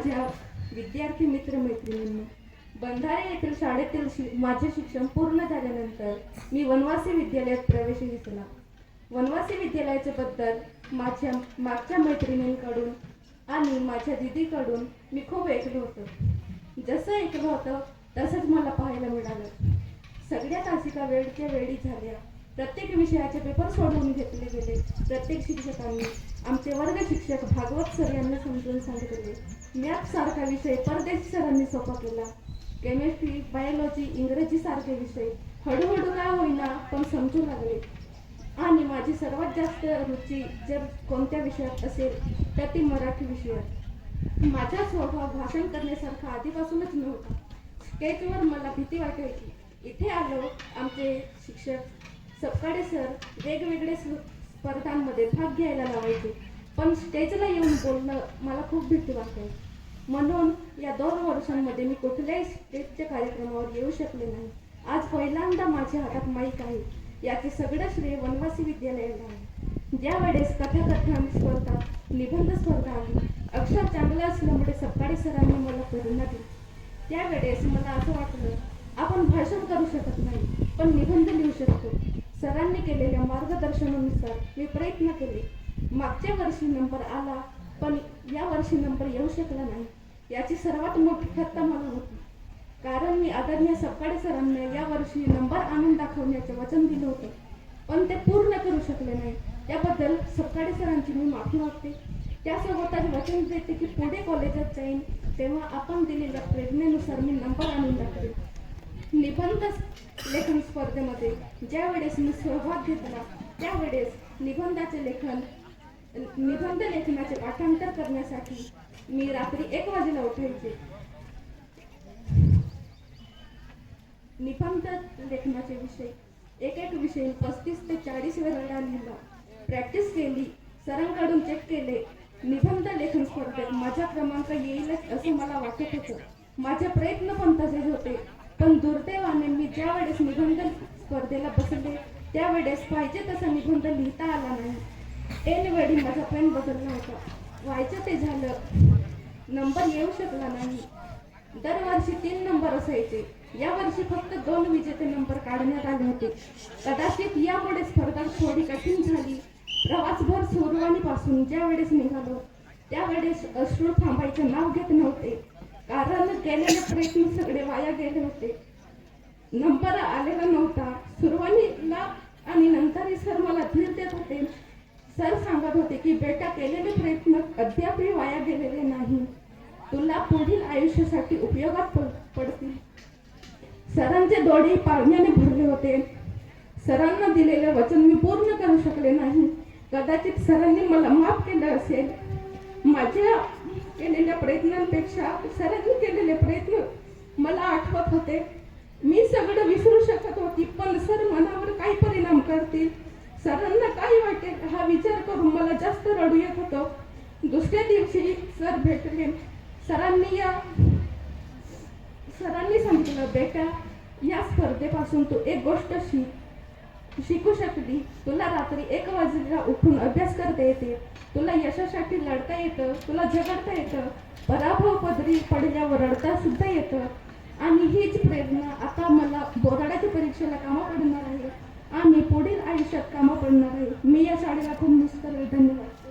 माझ्या विद्यार्थी मित्रमैत्रिणींनो, बंधारे येथील शाळेतील माझे शिक्षण पूर्ण झाल्यानंतर मी वनवासी विद्यालयात प्रवेश घेतला. वनवासी विद्यालयाच्या बद्दल माझ्या मागच्या मैत्रिणींकडून आणि माझ्या दीदीकडून मी खूप ऐकलं होतं. जसं ऐकलं होतं तसंच मला पाहायला मिळालं. सगळ्या तासिका वेळच्या वेळी झाल्या. प्रत्येक विषयाचे पेपर सोडवून घेतले गेले. प्रत्येक शिक्षकांनी आमचे वर्ग शिक्षक भागवत सर यांना समजून सांगितले. मॅथ सारखा विषय परदेशी सरांनी सोपा केला. केमिस्ट्री, बायोलॉजी, इंग्रजी सारखे विषय हळूहळू का होईना पण समजू लागले. आणि माझी सर्वात जास्त रुची जर कोणत्या विषयात असेल तर ती मराठी विषयात. माझा स्वभाव भाषण करण्यासारखा आधीपासूनच नव्हता. स्टेजवर मला भीती वाटायची. इथे आलो आमचे शिक्षक सपकाळे सर वेगवेगळे स्पर्धांमध्ये भाग घ्यायला लावायचे, पण स्टेजला येऊन बोलणं मला खूप भीती वाटायची. म्हणून या 2 वर्षांमध्ये मी कुठल्याही स्टेजच्या कार्यक्रमावर येऊ शकले नाही. आज पहिल्यांदा माझ्या हातात माईक आहे. याचे सगळं श्रेय वनवासी विद्यालयाला आहे. ज्या वेळेस कथाकथन स्पर्धा, निबंध स्पर्धा आली, अक्षर चांगलं असल्यामुळे सपकाळे सरांनी मला प्रेरणा दिली. त्यावेळेस मला असं वाटलं आपण भाषण करू शकत नाही पण निबंध लिहू शकतो. सरांनी केलेल्या मार्गदर्शनानुसार मी प्रयत्न केले. मागच्या वर्षी नंबर आला पण या वर्षी नंबर येऊ शकला नाही. याची सर्वात मोठी खंत मला होती, कारण मी आदरणीय सपकाळे सरांना या वर्षी नंबर आणून दाखवण्याचे वचन दिलं होतं, पण ते पूर्ण करू शकले नाही. त्याबद्दल सपकाळे सरांची मी माफी मागते. त्यासोबतच वचन देते की पुढे कॉलेजात जाईन तेव्हा आपण दिलेल्या प्रेरणेनुसार मी नंबर आणून दाखवेन. निबंध लेखन स्पर्धेमध्ये ज्या वेळेस मी सहभाग घेतला त्यावेळेस निबंध लेखनाचे पाठांतर करण्यासाठी मी रात्री 1 वाजेला उठायचे. निबंध लेखनाचे विषय एक विषय 35 ते 40 वेळा लिहिला. प्रॅक्टिस केली, सरांकडून चेक केले. निबंध लेखन स्पर्धेत माझा क्रमांक येईलच असं मला वाटत होतं. माझे प्रयत्न पण तसेच होते, पण दुर्दैवाने मी ज्या वेळेस निबंध स्पर्धेला बसले त्यावेळेस पाहिजे तसा निबंध लिहिता आला नाही. ऐनवेळी माझा पेन बदलला होता. व्हायचं ते झालं, नंबर येऊ शकला नाही. दरवर्षी 3 नंबर असायचे. यावर्षी फक्त 2 विजेते नंबर काढण्यात आले होते. कदाचित यामुळे स्पर्धा थोडी कठीण झाली. प्रवासभर सुरवाणीपासून ज्या वेळेस निघालो त्यावेळेस अश्रू थांबायचे नाव घेत नव्हते, कारण केलेले प्रयत्न सगळे वाया गेले होते. नंबर आलेला नव्हता सुरवाणीला आणि नंतरही सर मला धीर देत होते. सर सांगत होते की बेटा, केलेले प्रयत्न अद्यापही वाया गेलेले नाही, तुला पुढील आयुष्यासाठी उपयोगात पडतील. सरांचे डोळे पारण्याने भरले होते. सरांना दिलेले वचन मी पूर्ण करू शकले नाही. कदाचित सरांनी मला माफ केलं असेल. माझ्या केलेल्या प्रयत्नांपेक्षा सरांनी केलेले प्रयत्न मला आठवत होते. मी सगळं विसरू शकत होती, पण सर मनावर काय परिणाम करतील, सरांना काय वाटेल हा विचार करून मला जास्त रडू येत होतं. दुसऱ्या दिवशी सर भेटले. सरांनी सांगितलं, बेटा, या स्पर्धेपासून तू एक गोष्ट शिकू शकली. तुला रात्री 1 वाजेला उठून अभ्यास करता येते, तुला यशासाठी लढता येतं, तुला झगडता येतं, पराभव पदरी पडल्यावर रडता सुद्धा येतं. आणि हीच प्रेरणा आता मला बोर्डाच्या परीक्षेला कामा पडणार आहे आणि पुढील आयुष्यात कामा पडणार आहे. मी या शाळेला खूप मिस करेल. धन्यवाद.